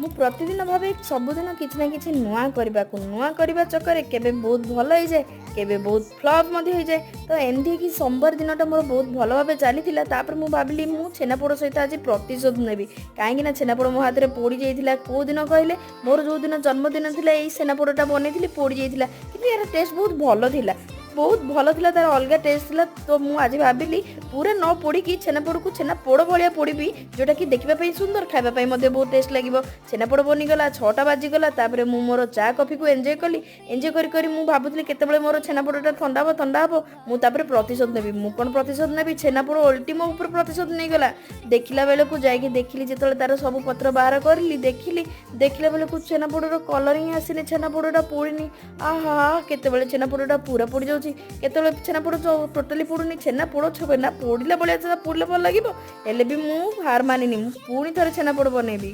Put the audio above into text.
ମୁଁ ପ୍ରତିଦିନ ଭାବେ ସବୁଦିନ କିଛି ନା କିଛି ନୂଆ କରିବା ଚକରେ କେବେ ବହୁତ ଭଲ ହେଇଯାଏ, କେବେ ବହୁତ ଫ୍ଲପ୍ ମଧ୍ୟ ହେଇଯାଏ। ତ ଏମିତି ହେଇକି ସୋମବାର ଦିନଟା ମୋର ବହୁତ ଭଲ ଭାବେ ଚାଲିଥିଲା। ତାପରେ ମୁଁ ଭାବିଲି ମୁଁ ଛେନାପୋଡ଼ ସହିତ ଆଜି ପ୍ରତିଶୋଧ ନେବି। କାହିଁକି ନା ଛେନାପୋଡ଼ ମୋ ହାତରେ ପୋଡ଼ି ଯାଇଥିଲା। କେଉଁ ଦିନ କହିଲେ, ମୋର ଯେଉଁ ଦିନ ଜନ୍ମଦିନ ଥିଲା ଏଇ ଛେନାପୋଡ଼ଟା ବନେଇଥିଲି ପୋଡ଼ି ଯାଇଥିଲା। କିନ୍ତୁ ଏହାର ଟେଷ୍ଟ ବହୁତ ଭଲ ଥିଲା। ବହୁତ ଭଲ ଥିଲା, ତାର ଅଲଗା ଟେଷ୍ଟ ଥିଲା। ତ ମୁଁ ଆଜି ଭାବିଲି ପୁରା ନ ପୋଡ଼ିକି ଛେନାପୋଡ଼କୁ ଛେନାପୋଡ଼ ଭଳିଆ ପୋଡ଼ିବି, ଯେଉଁଟାକି ଦେଖିବା ପାଇଁ ସୁନ୍ଦର, ଖାଇବା ପାଇଁ ମଧ୍ୟ ବହୁତ ଟେଷ୍ଟ ଲାଗିବ। ଛେନାପୋଡ଼ ବନିଗଲା, 6ଟା ବାଜିଗଲା। ତାପରେ ମୁଁ ମୋର ଚା କଫିକୁ ଏନ୍ଜୟ କଲି। ଏନ୍ଜୟ କରି ମୁଁ ଭାବୁଥିଲି କେତେବେଳେ ମୋର ଛେନାପୋଡ଼ଟା ଥଣ୍ଡା ହେବ ମୁଁ ତାପରେ ପ୍ରତିଶୋଧ ନେବି। ମୁଁ କ'ଣ ପ୍ରତିଶୋଧ ନେବି, ଛେନାପୋଡ଼ ଓଲଟି ମୋ ଉପରେ ପ୍ରତିଶୋଧ ନେଇଗଲା। ଦେଖିଲା ବେଳକୁ ଯାଇକି ଦେଖିଲି, ଯେତେବେଳେ ତାର ସବୁ ପତ୍ର ବାହାର କରିଲି, ଦେଖିଲା ବେଳକୁ ଛେନାପୋଡ଼ର କଲର୍ ହିଁ ଆସିନି, ଛେନାପୋଡ଼ଟା ପୋଡ଼ିନି। ଆହା, କେତେବେଳେ ଛେନାପୋଡ଼ଟା ପୁରା ପୋଡ଼ି ଯାଉଛି, କେତେବେଳେ ଛେନାପୋଡ଼ ଟୋଟାଲି ପୋଡ଼ୁନି। ଛେନା ପୋଡ଼ିଲା ଭଳିଆ ଛେନା ପୋଡ଼ିଲେ ଭଲ ଲାଗିବ। ହେଲେ ବି ମୁଁ ହାର ମାନିନି, ମୁଁ ପୁଣି ଥରେ ଛେନାପୋଡ଼ ବନେଇବି।